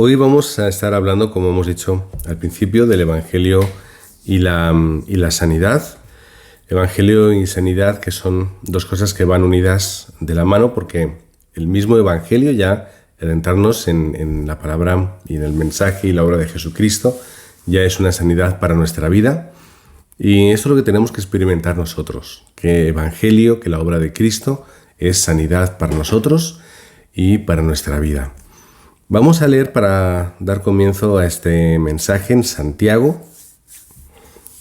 Hoy vamos a estar hablando, como hemos dicho al principio, del Evangelio y la sanidad. Evangelio y sanidad, que son dos cosas que van unidas de la mano, porque el mismo Evangelio, ya al entrarnos en la palabra y en el mensaje y la obra de Jesucristo, ya es una sanidad para nuestra vida. Y eso es lo que tenemos que experimentar nosotros, que Evangelio, que la obra de Cristo es sanidad para nosotros y para nuestra vida. Vamos a leer para dar comienzo a este mensaje en Santiago,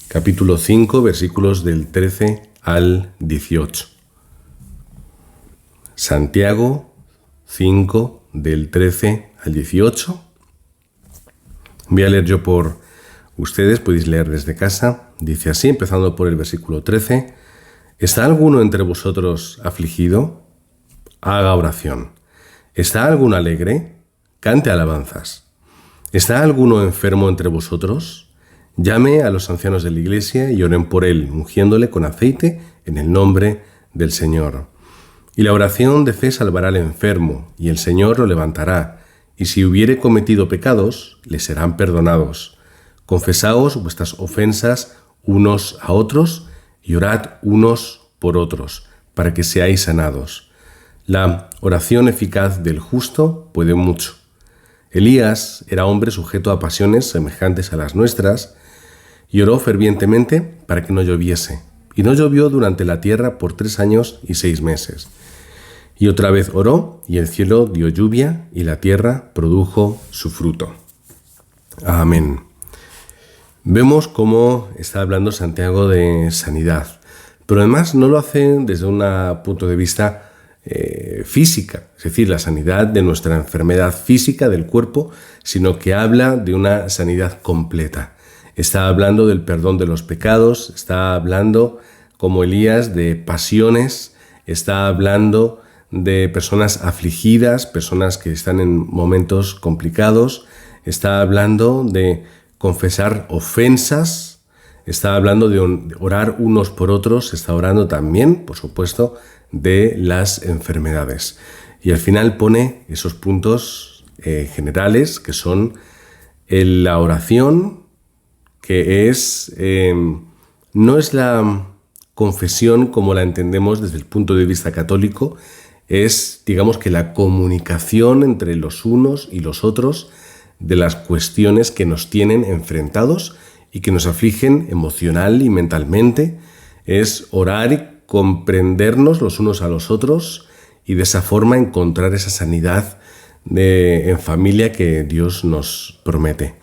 capítulo 5, versículos del 13 al 18. Santiago 5, del 13 al 18. Voy a leer yo por ustedes, podéis leer desde casa. Dice así, empezando por el versículo 13. ¿Está alguno entre vosotros afligido? Haga oración. ¿Está alguno alegre? Cante alabanzas. ¿Está alguno enfermo entre vosotros? Llame a los ancianos de la iglesia y oren por él, ungiéndole con aceite en el nombre del Señor. Y la oración de fe salvará al enfermo, y el Señor lo levantará, y si hubiere cometido pecados, le serán perdonados. Confesaos vuestras ofensas unos a otros, y orad unos por otros, para que seáis sanados. La oración eficaz del justo puede mucho. Elías era hombre sujeto a pasiones semejantes a las nuestras, y oró fervientemente para que no lloviese. Y no llovió durante la tierra por 3 años y 6 meses. Y otra vez oró, y el cielo dio lluvia, y la tierra produjo su fruto. Amén. Vemos cómo está hablando Santiago de sanidad, pero además no lo hace desde un punto de vista física, es decir, la sanidad de nuestra enfermedad física del cuerpo, sino que habla de una sanidad completa. Está hablando del perdón de los pecados, está hablando, como Elías, de pasiones, está hablando de personas afligidas, personas que están en momentos complicados, está hablando de confesar ofensas, está hablando de orar unos por otros, está orando también, por supuesto, de las enfermedades. Y al final pone esos puntos generales, que son la oración, que es no es la confesión como la entendemos desde el punto de vista católico, es, digamos, que la comunicación entre los unos y los otros de las cuestiones que nos tienen enfrentados y que nos afligen emocional y mentalmente. Es orar y comprendernos los unos a los otros y de esa forma encontrar esa sanidad en familia que Dios nos promete.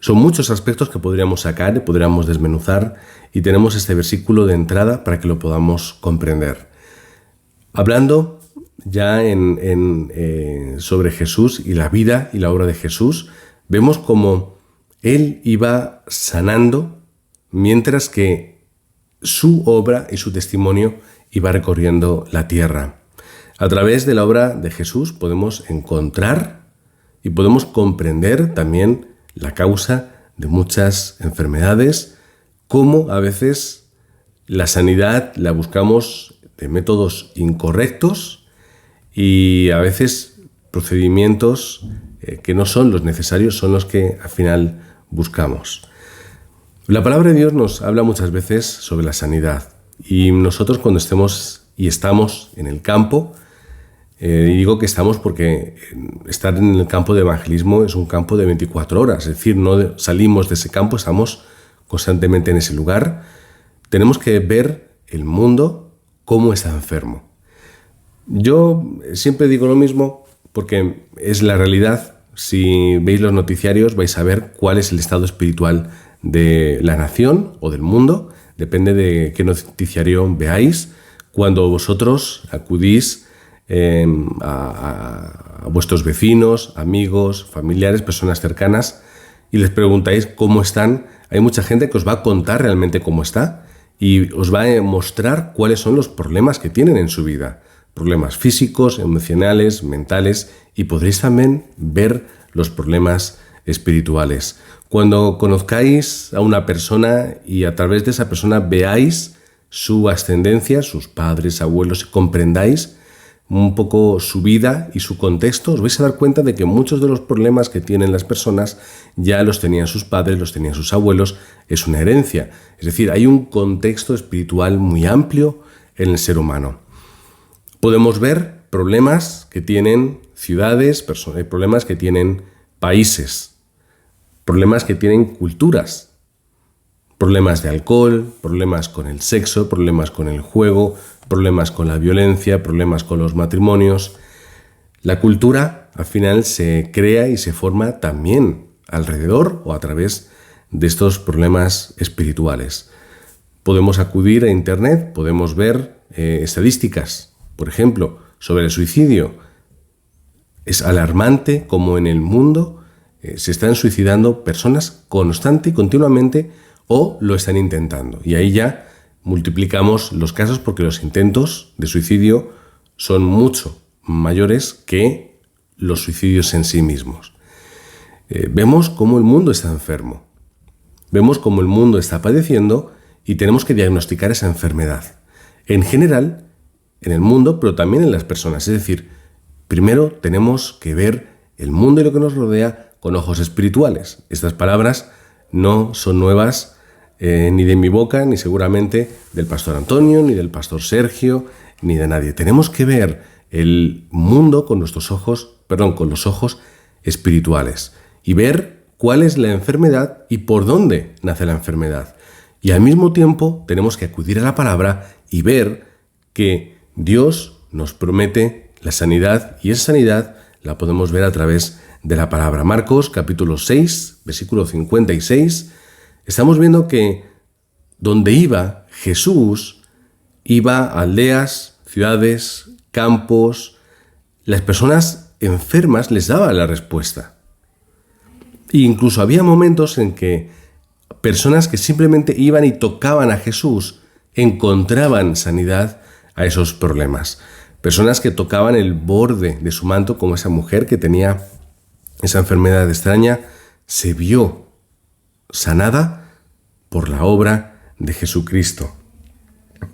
Son muchos aspectos que podríamos sacar y podríamos desmenuzar, y tenemos este versículo de entrada para que lo podamos comprender. Hablando ya sobre Jesús y la vida y la obra de Jesús, vemos cómo Él iba sanando mientras que su obra y su testimonio iba recorriendo la tierra. A través de la obra de Jesús podemos encontrar y podemos comprender también la causa de muchas enfermedades, cómo a veces la sanidad la buscamos de métodos incorrectos y a veces procedimientos que no son los necesarios son los que al final buscamos. La palabra de Dios nos habla muchas veces sobre la sanidad, y nosotros cuando estamos en el campo, y digo que estamos porque estar en el campo de evangelismo es un campo de 24 horas, es decir, no salimos de ese campo, estamos constantemente en ese lugar. Tenemos que ver el mundo cómo está enfermo. Yo siempre digo lo mismo porque es la realidad. Si veis los noticiarios vais a ver cuál es el estado espiritual de la nación o del mundo, depende de qué noticiario veáis. Cuando vosotros acudís a vuestros vecinos, amigos, familiares, personas cercanas, y les preguntáis cómo están, hay mucha gente que os va a contar realmente cómo está y os va a mostrar cuáles son los problemas que tienen en su vida, problemas físicos, emocionales, mentales, y podréis también ver los problemas espirituales. Cuando conozcáis a una persona y a través de esa persona veáis su ascendencia, sus padres, abuelos, y comprendáis un poco su vida y su contexto, os vais a dar cuenta de que muchos de los problemas que tienen las personas ya los tenían sus padres, los tenían sus abuelos, es una herencia. Es decir, hay un contexto espiritual muy amplio en el ser humano. Podemos ver problemas que tienen ciudades, problemas que tienen países, problemas que tienen culturas, problemas de alcohol, problemas con el sexo, problemas con el juego, problemas con la violencia, problemas con los matrimonios. La cultura al final se crea y se forma también alrededor o a través de estos problemas espirituales. Podemos acudir a Internet, podemos ver estadísticas, por ejemplo, sobre el suicidio. Es alarmante cómo en el mundo se están suicidando personas constante y continuamente o lo están intentando. Y ahí ya multiplicamos los casos porque los intentos de suicidio son mucho mayores que los suicidios en sí mismos. Vemos cómo el mundo está enfermo. Vemos cómo el mundo está padeciendo y tenemos que diagnosticar esa enfermedad. En general, en el mundo, pero también en las personas. Es decir, primero tenemos que ver el mundo y lo que nos rodea con ojos espirituales. Estas palabras no son nuevas ni de mi boca, ni seguramente del pastor Antonio, ni del pastor Sergio, ni de nadie. Tenemos que ver el mundo con los ojos espirituales y ver cuál es la enfermedad y por dónde nace la enfermedad. Y al mismo tiempo tenemos que acudir a la palabra y ver que Dios nos promete la sanidad y esa sanidad la podemos ver a través de la palabra. Marcos capítulo 6, versículo 56, estamos viendo que donde iba Jesús, iba a aldeas, ciudades, campos, las personas enfermas les daba la respuesta. E incluso había momentos en que personas que simplemente iban y tocaban a Jesús encontraban sanidad a esos problemas. Personas que tocaban el borde de su manto, como esa mujer que tenía esa enfermedad extraña, se vio sanada por la obra de Jesucristo.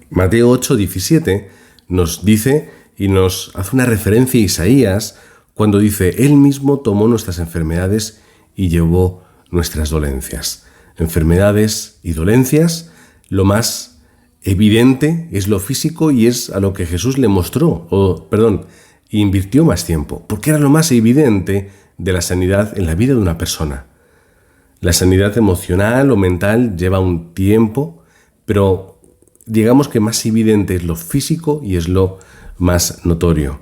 Mateo 8:17 nos dice y nos hace una referencia a Isaías cuando dice: Él mismo tomó nuestras enfermedades y llevó nuestras dolencias. Enfermedades y dolencias, lo más evidente es lo físico y es a lo que Jesús le mostró, invirtió más tiempo, porque era lo más evidente de la sanidad en la vida de una persona. La sanidad emocional o mental lleva un tiempo, pero digamos que más evidente es lo físico y es lo más notorio.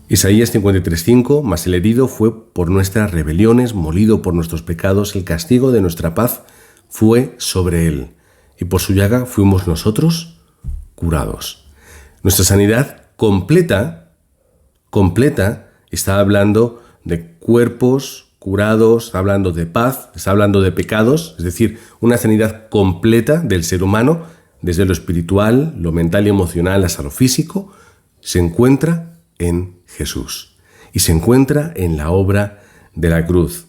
Isaías 53:5, mas el herido fue por nuestras rebeliones, molido por nuestros pecados, el castigo de nuestra paz fue sobre él, y por su llaga fuimos nosotros curados. Nuestra sanidad completa, está hablando de cuerpos curados, está hablando de paz, está hablando de pecados, es decir, una sanidad completa del ser humano, desde lo espiritual, lo mental y emocional hasta lo físico, se encuentra en Jesús y se encuentra en la obra de la cruz.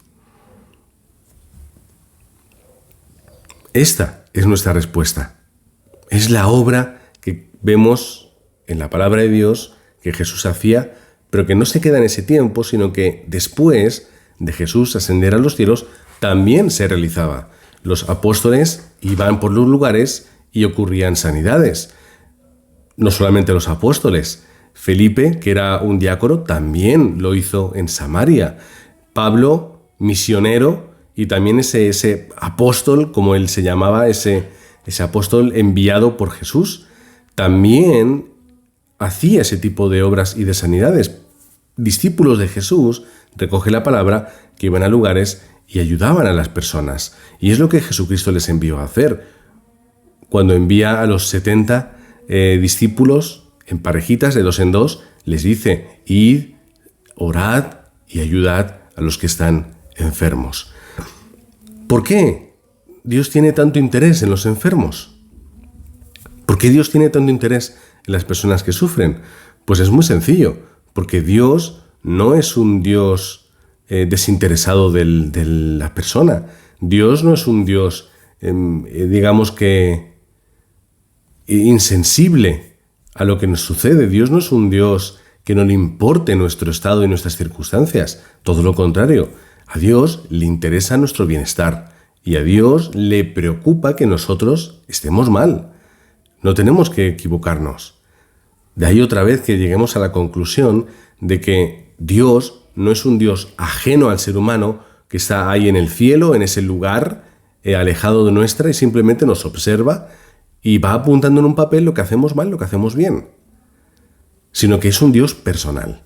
Esta es nuestra respuesta. Es la obra que vemos en la palabra de Dios que Jesús hacía, pero que no se queda en ese tiempo, sino que después de Jesús ascender a los cielos también se realizaba. Los apóstoles iban por los lugares y ocurrían sanidades. No solamente los apóstoles. Felipe, que era un diácono, también lo hizo en Samaria. Pablo, misionero, y también ese apóstol, como él se llamaba, ese apóstol enviado por Jesús, también hacía ese tipo de obras y de sanidades. Discípulos de Jesús, recoge la palabra, que iban a lugares y ayudaban a las personas. Y es lo que Jesucristo les envió a hacer. Cuando envía a los 70 discípulos en parejitas de 2 en 2, les dice: id, orad y ayudad a los que están enfermos. ¿Por qué Dios tiene tanto interés en los enfermos? ¿Por qué Dios tiene tanto interés en las personas que sufren? Pues es muy sencillo, porque Dios no es un Dios desinteresado de la persona. Dios no es un Dios, digamos que, insensible a lo que nos sucede. Dios no es un Dios que no le importe nuestro estado y nuestras circunstancias. Todo lo contrario. A Dios le interesa nuestro bienestar y a Dios le preocupa que nosotros estemos mal. No tenemos que equivocarnos. De ahí otra vez que lleguemos a la conclusión de que Dios no es un Dios ajeno al ser humano que está ahí en el cielo, en ese lugar, alejado de nuestra y simplemente nos observa y va apuntando en un papel lo que hacemos mal, lo que hacemos bien. Sino que es un Dios personal.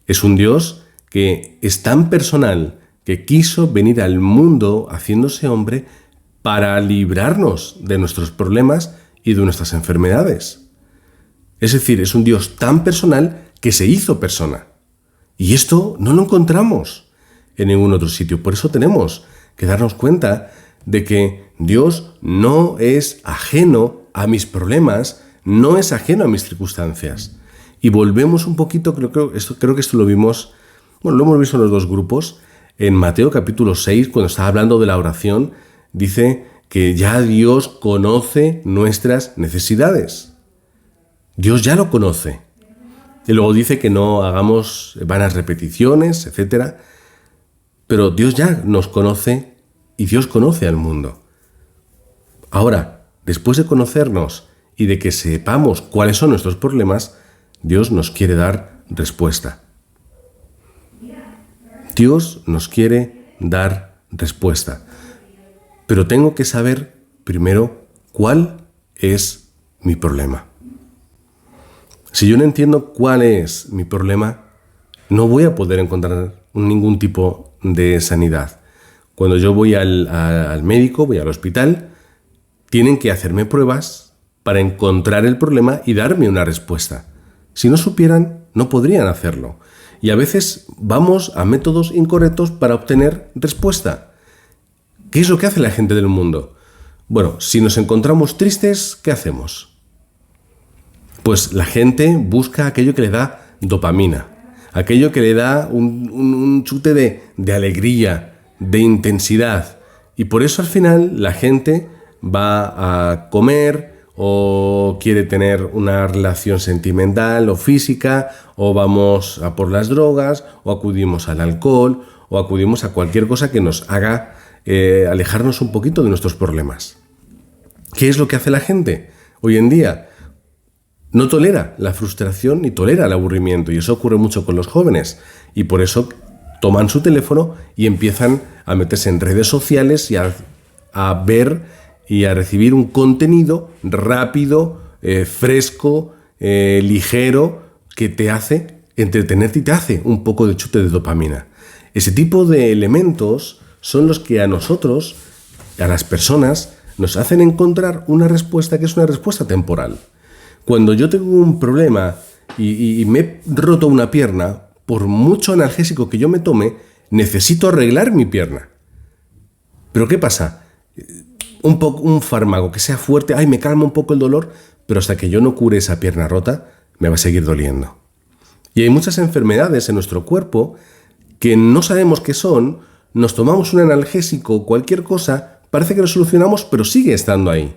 Es un Dios que es tan personal que quiso venir al mundo haciéndose hombre para librarnos de nuestros problemas y de nuestras enfermedades. Es decir, es un Dios tan personal que se hizo persona. Y esto no lo encontramos en ningún otro sitio. Por eso tenemos que darnos cuenta de que Dios no es ajeno a mis problemas, no es ajeno a mis circunstancias. Y volvemos un poquito, creo que esto lo vimos, lo hemos visto en los dos grupos. En Mateo capítulo 6, cuando está hablando de la oración, dice que ya Dios conoce nuestras necesidades. Dios ya lo conoce. Y luego dice que no hagamos vanas repeticiones, etc. Pero Dios ya nos conoce y Dios conoce al mundo. Ahora, después de conocernos y de que sepamos cuáles son nuestros problemas, Dios nos quiere dar respuesta. Dios nos quiere dar respuesta. Pero tengo que saber primero cuál es mi problema. Si yo no entiendo cuál es mi problema, no voy a poder encontrar ningún tipo de sanidad. Cuando yo voy al médico, voy al hospital, tienen que hacerme pruebas para encontrar el problema y darme una respuesta. Si no supieran, no podrían hacerlo. Y a veces vamos a métodos incorrectos para obtener respuesta. ¿Qué es lo que hace la gente del mundo? Bueno, si nos encontramos tristes, ¿qué hacemos? Pues la gente busca aquello que le da dopamina, aquello que le da un chute de alegría, de intensidad. Y por eso al final la gente va a comer o quiere tener una relación sentimental o física, o vamos a por las drogas, o acudimos al alcohol, o acudimos a cualquier cosa que nos haga alejarnos un poquito de nuestros problemas. ¿Qué es lo que hace la gente hoy en día? No tolera la frustración ni tolera el aburrimiento, y eso ocurre mucho con los jóvenes, y por eso toman su teléfono y empiezan a meterse en redes sociales y a ver y a recibir un contenido rápido, fresco, ligero, que te hace entretenerte y te hace un poco de chute de dopamina. Ese tipo de elementos son los que a nosotros, a las personas, nos hacen encontrar una respuesta que es una respuesta temporal. Cuando yo tengo un problema y me he roto una pierna, por mucho analgésico que yo me tome, necesito arreglar mi pierna. ¿Pero qué pasa? Un fármaco que sea fuerte, me calma un poco el dolor, pero hasta que yo no cure esa pierna rota, me va a seguir doliendo. Y hay muchas enfermedades en nuestro cuerpo que no sabemos qué son, nos tomamos un analgésico, cualquier cosa, parece que lo solucionamos, pero sigue estando ahí.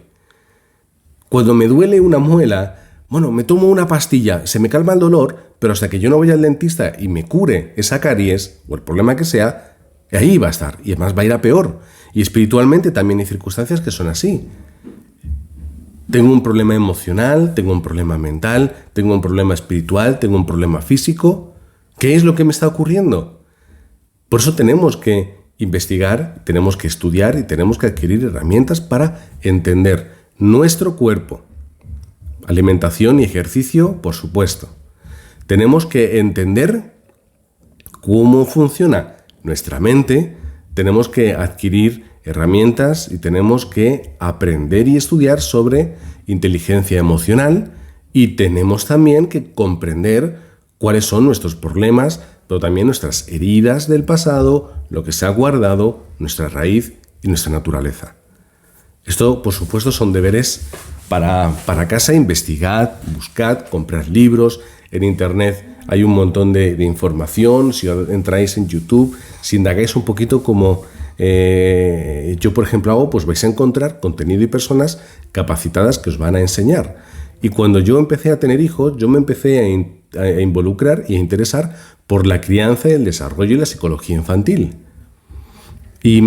Cuando me duele una muela, me tomo una pastilla, se me calma el dolor, pero hasta que yo no vaya al dentista y me cure esa caries o el problema que sea, ahí va a estar, y además va a ir a peor. Y espiritualmente también hay circunstancias que son así. Tengo un problema emocional, tengo un problema mental, tengo un problema espiritual, tengo un problema físico. ¿Qué es lo que me está ocurriendo? Por eso tenemos que investigar, tenemos que estudiar y tenemos que adquirir herramientas para entender nuestro cuerpo. Alimentación y ejercicio, por supuesto. Tenemos que entender cómo funciona nuestra mente, tenemos que adquirir herramientas y tenemos que aprender y estudiar sobre inteligencia emocional, y tenemos también que comprender cuáles son nuestros problemas, pero también nuestras heridas del pasado, lo que se ha guardado, nuestra raíz y nuestra naturaleza. Esto, por supuesto, son deberes para casa. Investigad, buscad, comprad libros. En Internet hay un montón de información. Si entráis en YouTube, si indagáis un poquito como yo, por ejemplo, hago, pues vais a encontrar contenido y personas capacitadas que os van a enseñar. Y cuando yo empecé a tener hijos, yo me empecé a involucrar y a interesar por la crianza, el desarrollo y la psicología infantil. Y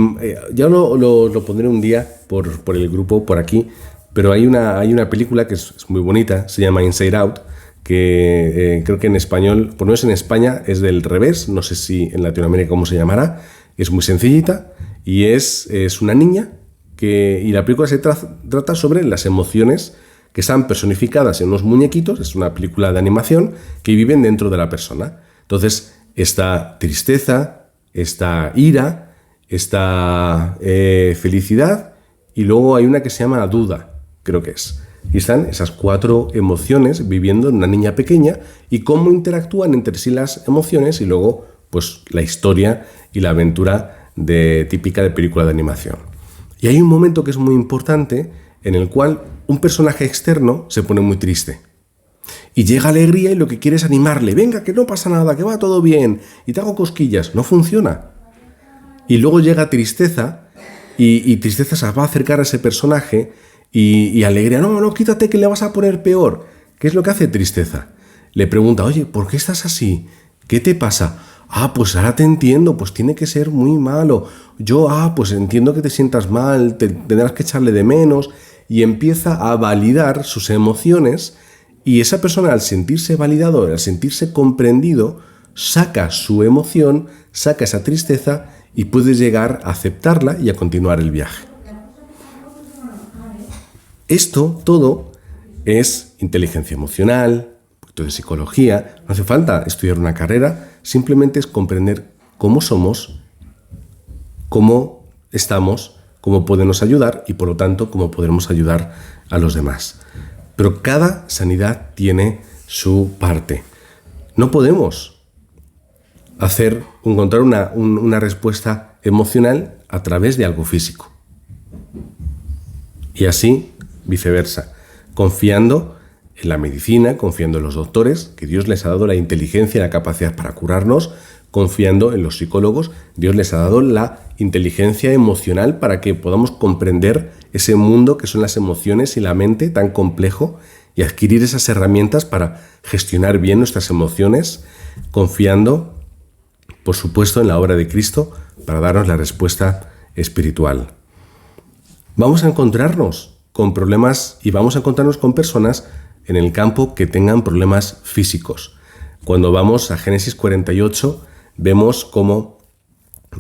ya lo pondré un día por el grupo, por aquí, pero hay una película que es muy bonita, se llama Inside Out, que creo que en español, por lo menos en España, es del revés, no sé si en Latinoamérica cómo se llamará, es muy sencillita y es una niña y la película se trata sobre las emociones que están personificadas en unos muñequitos, es una película de animación, que viven dentro de la persona. Entonces está tristeza, está ira, está felicidad y luego hay una que se llama duda, creo que es. Y están esas 4 emociones viviendo en una niña pequeña y cómo interactúan entre sí las emociones y luego pues la historia y la aventura típica de película de animación. Y hay un momento que es muy importante en el cual un personaje externo se pone muy triste. Y llega alegría y lo que quiere es animarle. Venga, que no pasa nada, que va todo bien. Y te hago cosquillas. No funciona. Y luego llega tristeza y tristeza se va a acercar a ese personaje y alegría. No, quítate que le vas a poner peor. ¿Qué es lo que hace tristeza? Le pregunta, oye, ¿por qué estás así? ¿Qué te pasa? Pues ahora te entiendo, pues tiene que ser muy malo. Yo, pues entiendo que te sientas mal, tendrás que echarle de menos. Y empieza a validar sus emociones y esa persona al sentirse validado, al sentirse comprendido, saca su emoción, saca esa tristeza y puede llegar a aceptarla y a continuar el viaje. Esto todo es inteligencia emocional, un poquito de psicología, no hace falta estudiar una carrera, simplemente es comprender cómo somos, cómo estamos, cómo podemos ayudar y por lo tanto cómo podremos ayudar a los demás. Pero cada sanidad tiene su parte. No podemos encontrar una respuesta emocional a través de algo físico. Y así viceversa, confiando en la medicina, confiando en los doctores, que Dios les ha dado la inteligencia y la capacidad para curarnos, confiando en los psicólogos, Dios les ha dado la inteligencia emocional para que podamos comprender ese mundo que son las emociones y la mente tan complejo y adquirir esas herramientas para gestionar bien nuestras emociones, confiando, por supuesto, en la obra de Cristo para darnos la respuesta espiritual. Vamos a encontrarnos con problemas y vamos a encontrarnos con personas en el campo que tengan problemas físicos. Cuando vamos a Génesis 48, vemos cómo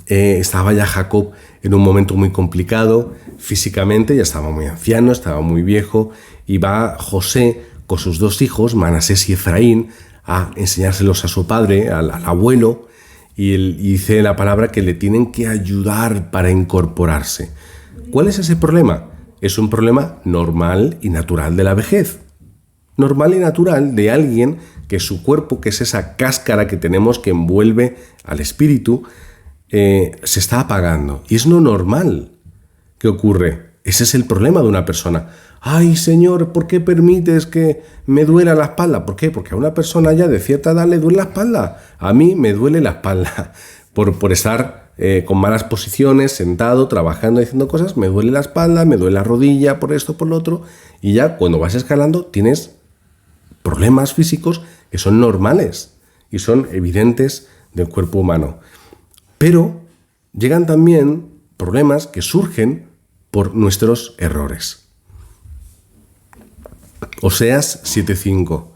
estaba ya Jacob en un momento muy complicado físicamente, ya estaba muy anciano, estaba muy viejo, y va José con sus 2 hijos, Manasés y Efraín, a enseñárselos a su padre, al abuelo, y dice la palabra que le tienen que ayudar para incorporarse. ¿Cuál es ese problema? Es un problema normal y natural de la vejez. Normal y natural de alguien que su cuerpo, que es esa cáscara que tenemos que envuelve al espíritu, se está apagando. Y es lo normal. ¿Qué ocurre? Ese es el problema de una persona. Ay, Señor, ¿por qué permites que me duela la espalda? ¿Por qué? Porque a una persona ya de cierta edad le duele la espalda. A mí me duele la espalda por estar con malas posiciones, sentado, trabajando, haciendo cosas. Me duele la espalda, me duele la rodilla, por esto, por lo otro. Y ya cuando vas escalando tienes problemas físicos que son normales y son evidentes del cuerpo humano. Pero llegan también problemas que surgen por nuestros errores. Oseas 7:5.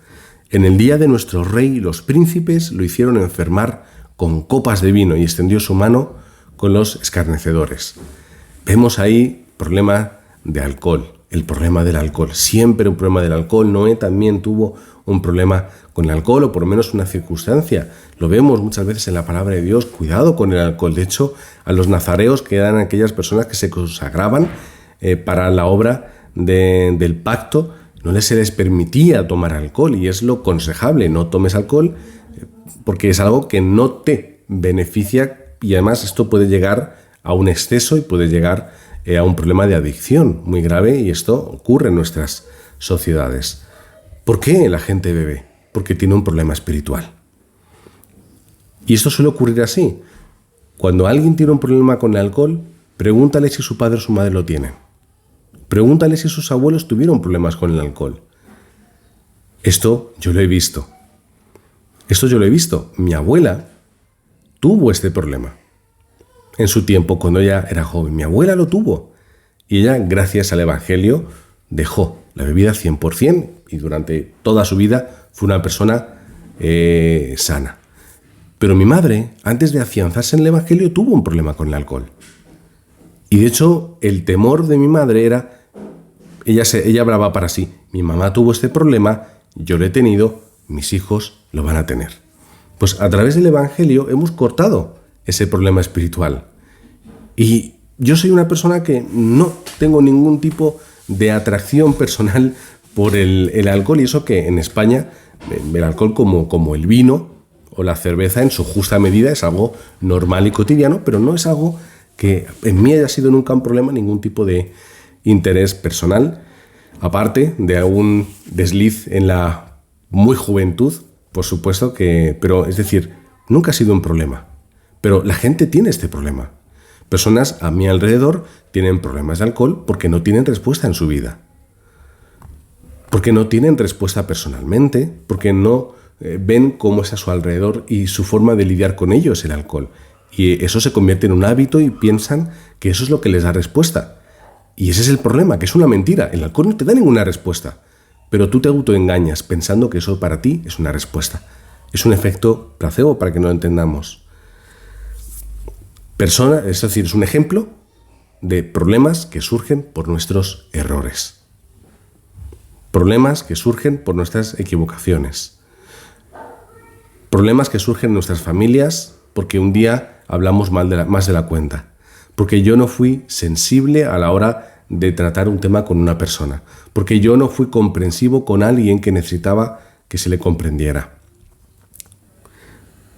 En el día de nuestro rey los príncipes lo hicieron enfermar con copas de vino y extendió su mano con los escarnecedores. Vemos ahí problema de alcohol, el problema del alcohol. Siempre un problema del alcohol. Noé también tuvo un problema con el alcohol, o por lo menos una circunstancia. Lo vemos muchas veces en la palabra de Dios. Cuidado con el alcohol. De hecho, a los nazareos, que eran aquellas personas que se consagraban para la obra del pacto, no se les permitía tomar alcohol, y es lo aconsejable. No tomes alcohol porque es algo que no te beneficia, y además esto puede llegar a un exceso y puede llegar a un problema de adicción muy grave, y esto ocurre en nuestras sociedades. ¿Por qué la gente bebe? Porque tiene un problema espiritual. Y esto suele ocurrir así. Cuando alguien tiene un problema con el alcohol, pregúntale si su padre o su madre lo tienen. Pregúntale si sus abuelos tuvieron problemas con el alcohol. Esto yo lo he visto. Esto yo lo he visto. Mi abuela tuvo este problema. En su tiempo, cuando ella era joven, mi abuela lo tuvo. Y ella, gracias al Evangelio, dejó la bebida 100% y durante toda su vida fue una persona sana. Pero mi madre, antes de afianzarse en el Evangelio, tuvo un problema con el alcohol. Y de hecho, el temor de mi madre era, ella hablaba para sí, mi mamá tuvo este problema, yo lo he tenido, mis hijos lo van a tener. Pues a través del Evangelio hemos cortado ese problema espiritual. Y yo soy una persona que no tengo ningún tipo de atracción personal por el alcohol, y eso que en España el alcohol como el vino o la cerveza en su justa medida es algo normal y cotidiano, pero no es algo que en mí haya sido nunca un problema, ningún tipo de interés personal, aparte de algún desliz en la muy juventud, por supuesto que, pero es decir, nunca ha sido un problema. Pero la gente tiene este problema. Personas a mi alrededor tienen problemas de alcohol porque no tienen respuesta en su vida. Porque no tienen respuesta personalmente, porque no ven cómo es a su alrededor y su forma de lidiar con ello es el alcohol. Y eso se convierte en un hábito y piensan que eso es lo que les da respuesta. Y ese es el problema, que es una mentira. El alcohol no te da ninguna respuesta. Pero tú te autoengañas pensando que eso para ti es una respuesta. Es un efecto placebo para que no lo entendamos. Es decir, es un ejemplo de problemas que surgen por nuestros errores. Problemas que surgen por nuestras equivocaciones. Problemas que surgen en nuestras familias porque un día hablamos más de la cuenta. Porque yo no fui sensible a la hora de tratar un tema con una persona. Porque yo no fui comprensivo con alguien que necesitaba que se le comprendiera.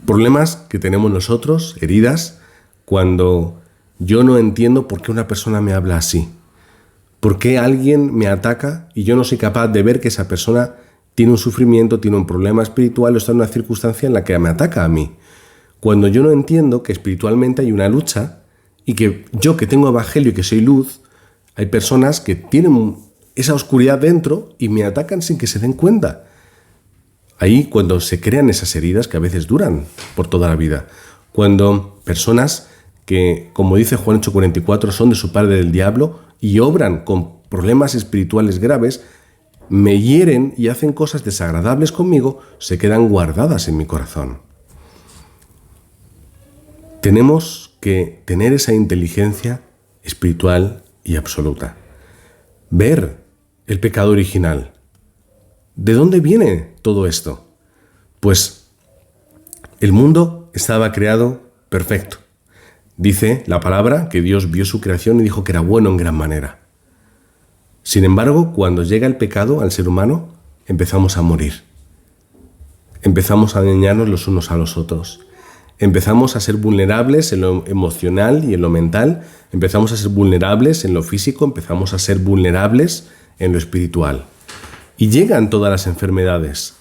Problemas que tenemos nosotros, heridas, cuando yo no entiendo por qué una persona me habla así. ¿Por qué alguien me ataca y yo no soy capaz de ver que esa persona tiene un sufrimiento, tiene un problema espiritual o está en una circunstancia en la que me ataca a mí? Cuando yo no entiendo que espiritualmente hay una lucha y que yo que tengo evangelio y que soy luz, hay personas que tienen esa oscuridad dentro y me atacan sin que se den cuenta. Ahí cuando se crean esas heridas que a veces duran por toda la vida. Cuando personas que, como dice Juan 8:44, son de su padre del diablo y obran con problemas espirituales graves, me hieren y hacen cosas desagradables conmigo, se quedan guardadas en mi corazón. Tenemos que tener esa inteligencia espiritual y absoluta. Ver el pecado original. ¿De dónde viene todo esto? Pues el mundo estaba creado perfecto. Dice la palabra que Dios vio su creación y dijo que era bueno en gran manera. Sin embargo, cuando llega el pecado al ser humano, empezamos a morir. Empezamos a dañarnos los unos a los otros. Empezamos a ser vulnerables en lo emocional y en lo mental. Empezamos a ser vulnerables en lo físico. Empezamos a ser vulnerables en lo espiritual. Y llegan todas las enfermedades.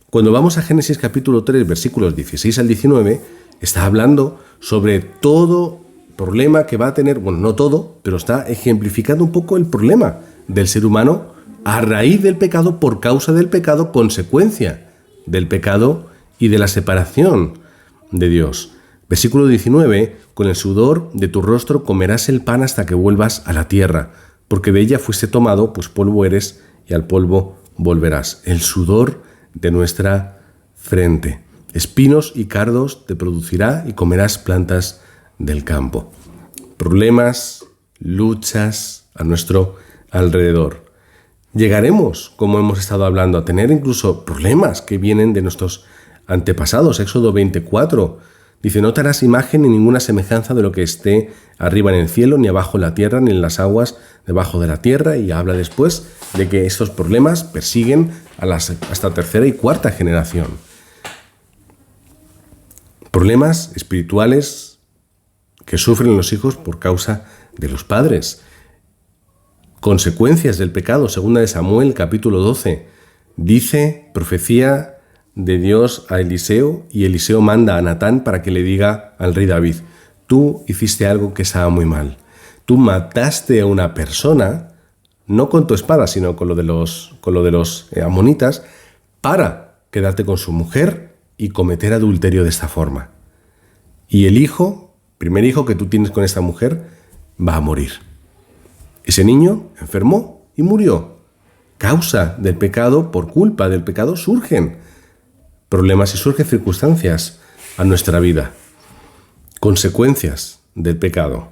Cuando vamos a Génesis capítulo 3, versículos 16 al 19, está hablando sobre todo problema que va a tener, bueno, no todo, pero está ejemplificando un poco el problema del ser humano a raíz del pecado, por causa del pecado, consecuencia del pecado y de la separación de Dios. Versículo 19, con el sudor de tu rostro comerás el pan hasta que vuelvas a la tierra, porque de ella fuiste tomado, pues polvo eres y al polvo volverás. El sudor de nuestra frente. Espinos y cardos te producirá y comerás plantas del campo. Problemas, luchas a nuestro alrededor. Llegaremos, como hemos estado hablando, a tener incluso problemas que vienen de nuestros antepasados. Éxodo 24 dice: no te harás imagen ni ninguna semejanza de lo que esté arriba en el cielo, ni abajo en la tierra, ni en las aguas debajo de la tierra. Y habla después de que estos problemas persiguen hasta tercera y cuarta generación. Problemas espirituales que sufren los hijos por causa de los padres. Consecuencias del pecado, segunda de Samuel, capítulo 12. Dice, profecía de Dios a Eliseo, y Eliseo manda a Natán para que le diga al rey David: tú hiciste algo que estaba muy mal. Tú mataste a una persona, no con tu espada, sino con lo de los amonitas, para quedarte con su mujer y cometer adulterio de esta forma. Y el primer hijo que tú tienes con esta mujer, va a morir. Ese niño enfermó y murió. Causa del pecado, por culpa del pecado, surgen problemas y surgen circunstancias a nuestra vida. Consecuencias del pecado.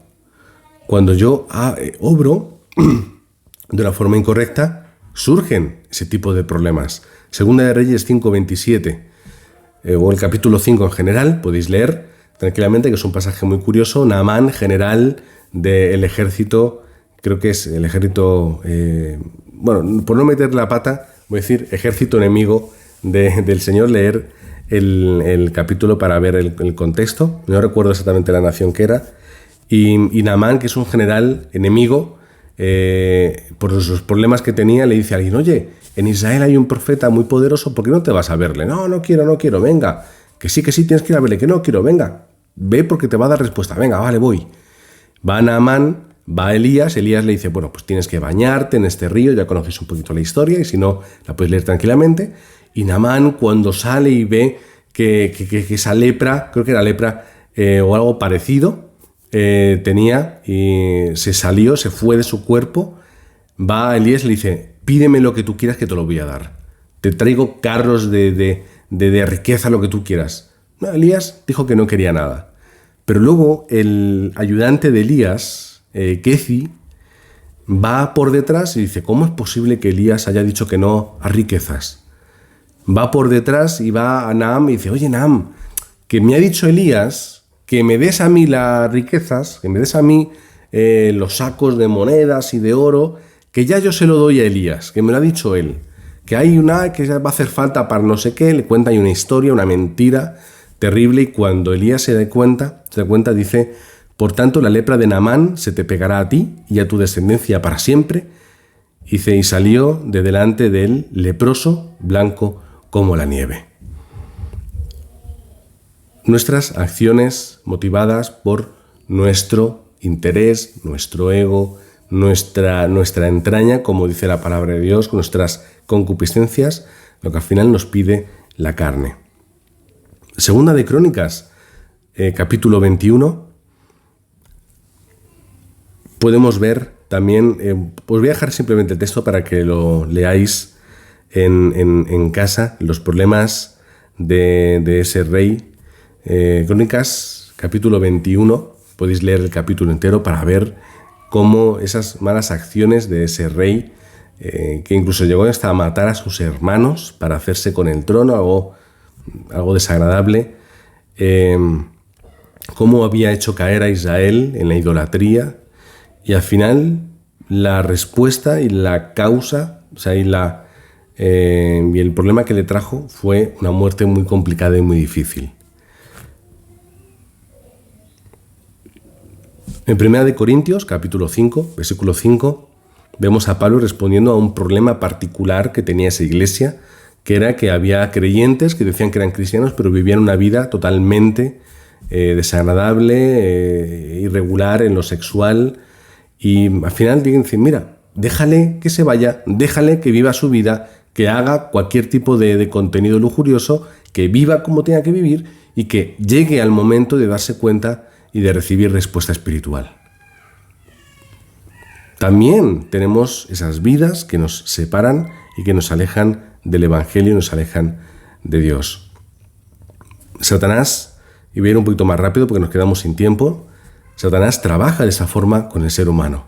Cuando yo obro de una forma incorrecta, surgen ese tipo de problemas. Segunda de Reyes 5:27, o el capítulo 5 en general, podéis leer tranquilamente, que es un pasaje muy curioso. Naamán, general del ejército, creo que es el ejército, por no meter la pata, voy a decir ejército enemigo del Señor, leer el capítulo para ver el contexto. No recuerdo exactamente la nación que era. Y Naamán, que es un general enemigo, por los problemas que tenía, le dice a alguien: oye, en Israel hay un profeta muy poderoso, ¿por qué no te vas a verle? No quiero, venga. Que sí, tienes que ir a verle, que no quiero, venga. Ve porque te va a dar respuesta, venga, vale, voy. Va Naamán, va Elías le dice: bueno, pues tienes que bañarte en este río, ya conocéis un poquito la historia, y si no, la puedes leer tranquilamente. Y Naamán, cuando sale y ve que esa lepra, creo que era lepra o algo parecido, tenía, y se salió, se fue de su cuerpo, va a Elías y le dice: pídeme lo que tú quieras que te lo voy a dar. Te traigo carros de riqueza, lo que tú quieras. No, Elías dijo que no quería nada. Pero luego el ayudante de Elías, Gezi, va por detrás y dice: ¿cómo es posible que Elías haya dicho que no a riquezas? Va por detrás y va a Naam y dice: oye, Naam, que me ha dicho Elías que me des a mí las riquezas, que me des a mí los sacos de monedas y de oro, que ya yo se lo doy a Elías, que me lo ha dicho él, que hay una que va a hacer falta para no sé qué. Le cuenta ahí una historia, una mentira terrible, y cuando Elías se da cuenta, dice: por tanto, la lepra de Naamán se te pegará a ti y a tu descendencia para siempre. Dice: y salió de delante de él leproso, blanco como la nieve. Nuestras acciones motivadas por nuestro interés, nuestro ego, nuestra entraña, como dice la palabra de Dios, con nuestras concupiscencias, lo que al final nos pide la carne. Segunda de Crónicas, capítulo 21, podemos ver también, os voy a dejar simplemente el texto para que lo leáis en casa, los problemas de ese rey. Crónicas, capítulo 21, podéis leer el capítulo entero para ver cómo esas malas acciones de ese rey, que incluso llegó hasta a matar a sus hermanos para hacerse con el trono, algo desagradable, cómo había hecho caer a Israel en la idolatría, y al final la respuesta y la causa, y el problema que le trajo fue una muerte muy complicada y muy difícil. En 1 Corintios, capítulo 5, versículo 5, vemos a Pablo respondiendo a un problema particular que tenía esa iglesia, que era que había creyentes que decían que eran cristianos, pero vivían una vida totalmente desagradable, irregular en lo sexual, y al final dicen: mira, déjale que se vaya, déjale que viva su vida, que haga cualquier tipo de contenido lujurioso, que viva como tenga que vivir y que llegue al momento de darse cuenta y de recibir respuesta espiritual. También tenemos esas vidas que nos separan y que nos alejan del Evangelio y nos alejan de Dios. Satanás, y voy a ir un poquito más rápido porque nos quedamos sin tiempo, Satanás trabaja de esa forma con el ser humano.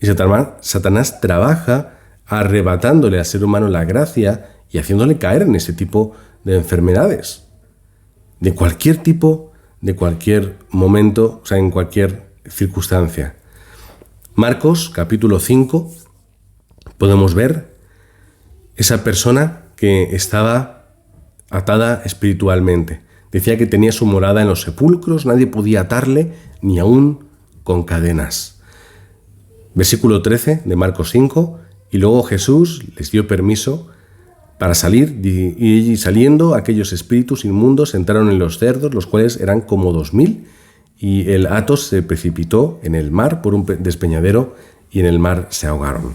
Y Satanás trabaja arrebatándole al ser humano la gracia y haciéndole caer en ese tipo de enfermedades. De cualquier tipo, de cualquier momento, en cualquier circunstancia. Marcos, capítulo 5, podemos ver esa persona que estaba atada espiritualmente. Decía que tenía su morada en los sepulcros, nadie podía atarle, ni aún con cadenas. Versículo 13 de Marcos 5, y luego Jesús les dio permiso para salir, y saliendo aquellos espíritus inmundos entraron en los cerdos, los cuales eran como 2000, y el hato se precipitó en el mar por un despeñadero, y en el mar se ahogaron.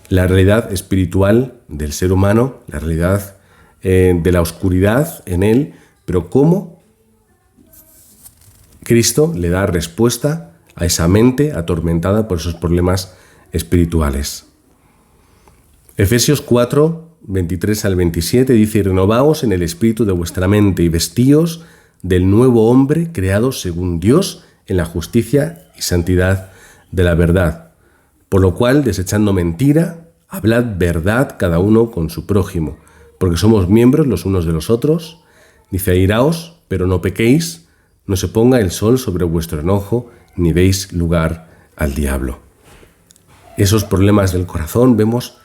La realidad espiritual del ser humano, la realidad de la oscuridad en él, pero cómo Cristo le da respuesta a esa mente atormentada por esos problemas espirituales. Efesios 4, 23 al 27 dice: y renovaos en el espíritu de vuestra mente y vestíos del nuevo hombre creado según Dios en la justicia y santidad de la verdad. Por lo cual, desechando mentira, hablad verdad cada uno con su prójimo, porque somos miembros los unos de los otros. Dice: airaos, pero no pequéis, no se ponga el sol sobre vuestro enojo, ni deis lugar al diablo. Esos problemas del corazón, vemos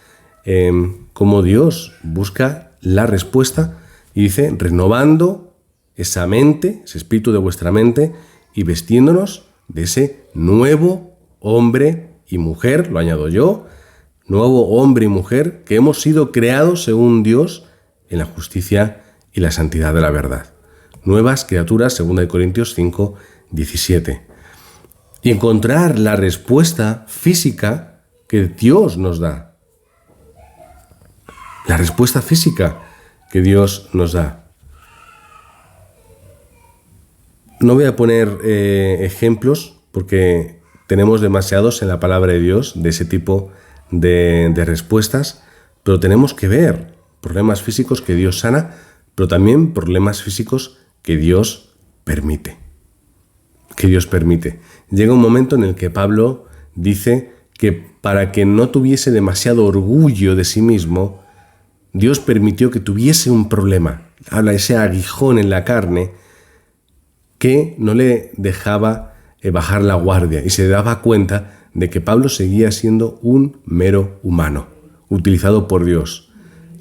cómo Dios busca la respuesta y dice: renovando esa mente, ese espíritu de vuestra mente, y vestiéndonos de ese nuevo hombre y mujer, lo añado yo, nuevo hombre y mujer que hemos sido creados según Dios en la justicia y la santidad de la verdad. Nuevas criaturas, 2 Corintios 5, 17. Y encontrar la respuesta física que Dios nos da. La respuesta física que Dios nos da. No voy a poner ejemplos porque tenemos demasiados en la palabra de Dios de ese tipo de respuestas, pero tenemos que ver problemas físicos que Dios sana, pero también problemas físicos que Dios permite. Llega un momento en el que Pablo dice que para que no tuviese demasiado orgullo de sí mismo, Dios permitió que tuviese un problema. Habla de ese aguijón en la carne que no le dejaba bajar la guardia, y se daba cuenta de que Pablo seguía siendo un mero humano, utilizado por Dios.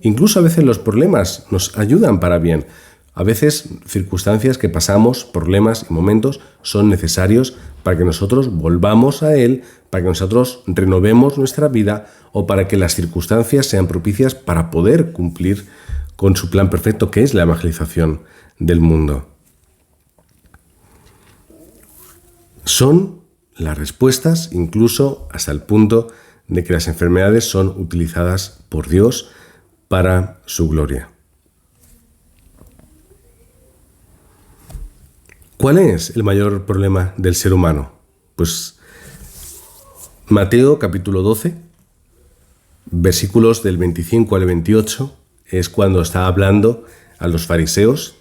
Incluso a veces los problemas nos ayudan para bien. A veces circunstancias que pasamos, problemas y momentos son necesarios para que nosotros volvamos a Él, para que nosotros renovemos nuestra vida o para que las circunstancias sean propicias para poder cumplir con su plan perfecto, que es la evangelización del mundo. Son las respuestas, incluso hasta el punto de que las enfermedades son utilizadas por Dios para su gloria. ¿Cuál es el mayor problema del ser humano? Pues Mateo capítulo 12, versículos del 25 al 28, es cuando está hablando a los fariseos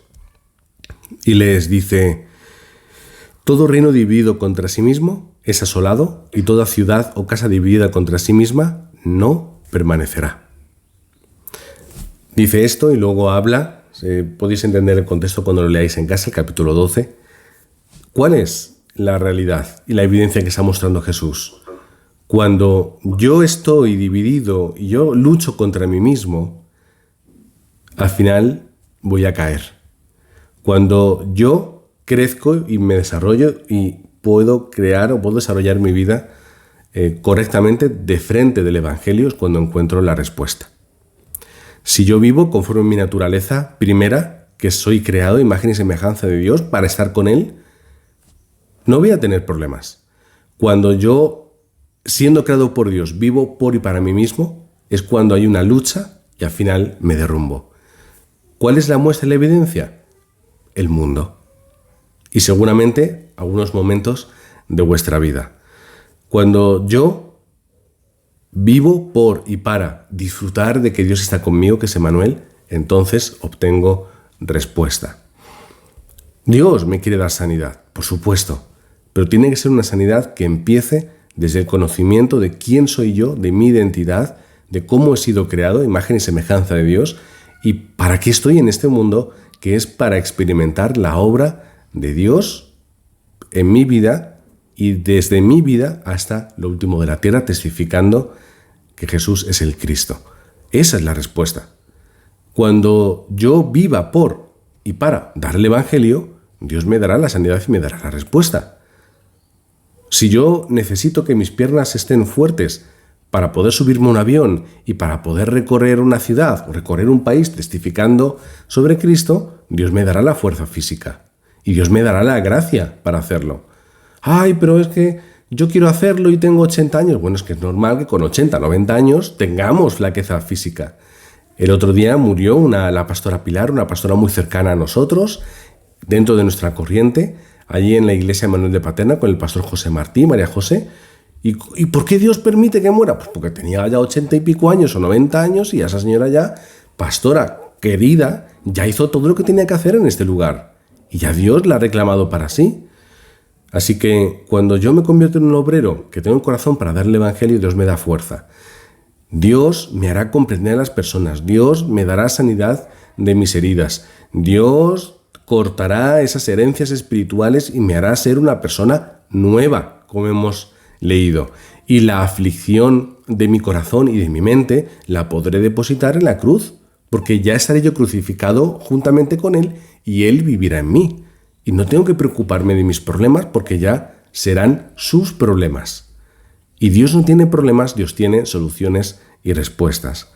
y les dice: todo reino dividido contra sí mismo es asolado, y toda ciudad o casa dividida contra sí misma no permanecerá. Dice esto y luego habla, podéis entender el contexto cuando lo leáis en casa, el capítulo 12. ¿Cuál es la realidad y la evidencia que está mostrando Jesús? Cuando yo estoy dividido y yo lucho contra mí mismo, al final voy a caer. Cuando yo crezco y me desarrollo y puedo crear o puedo desarrollar mi vida correctamente de frente del Evangelio, es cuando encuentro la respuesta. Si yo vivo conforme a mi naturaleza primera, que soy creado a imagen y semejanza de Dios para estar con Él, no voy a tener problemas. Cuando yo, siendo creado por Dios, vivo por y para mí mismo, es cuando hay una lucha y al final me derrumbo. ¿Cuál es la muestra y la evidencia? El mundo. Y seguramente algunos momentos de vuestra vida. Cuando yo vivo por y para disfrutar de que Dios está conmigo, que es Emmanuel, entonces obtengo respuesta. Dios me quiere dar sanidad, por supuesto, pero tiene que ser una sanidad que empiece desde el conocimiento de quién soy yo, de mi identidad, de cómo he sido creado, imagen y semejanza de Dios, y para qué estoy en este mundo, que es para experimentar la obra de Dios en mi vida y desde mi vida hasta lo último de la tierra, testificando que Jesús es el Cristo. Esa es la respuesta. Cuando yo viva por y para dar el Evangelio, Dios me dará la sanidad y me dará la respuesta. Si yo necesito que mis piernas estén fuertes para poder subirme a un avión y para poder recorrer una ciudad o recorrer un país testificando sobre Cristo, Dios me dará la fuerza física. Y Dios me dará la gracia para hacerlo. Ay, pero es que yo quiero hacerlo y tengo 80 años. Bueno, es que es normal que con 80, 90 años tengamos flaqueza física. El otro día murió la pastora Pilar, una pastora muy cercana a nosotros, dentro de nuestra corriente, allí en la iglesia Manuel de Paterna, con el pastor José Martí, María José. ¿Y por qué Dios permite que muera? Pues porque tenía ya 80 y pico años o 90 años y esa señora ya, pastora querida, ya hizo todo lo que tenía que hacer en este lugar. Y ya Dios la ha reclamado para sí. Así que cuando yo me convierto en un obrero que tengo el corazón para darle el evangelio, Dios me da fuerza. Dios me hará comprender a las personas. Dios me dará sanidad de mis heridas. Dios cortará esas herencias espirituales y me hará ser una persona nueva, como hemos leído. Y la aflicción de mi corazón y de mi mente la podré depositar en la cruz, porque ya estaré yo crucificado juntamente con Él y Él vivirá en mí. Y no tengo que preocuparme de mis problemas porque ya serán sus problemas. Y Dios no tiene problemas, Dios tiene soluciones y respuestas.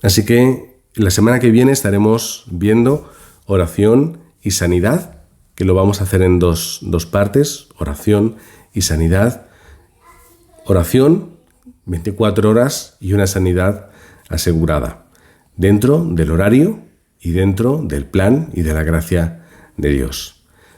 Así que la semana que viene estaremos viendo oración y sanidad, que lo vamos a hacer en dos partes, oración y sanidad. Oración, 24 horas y una sanidad asegurada, dentro del horario y dentro del plan y de la gracia de Dios.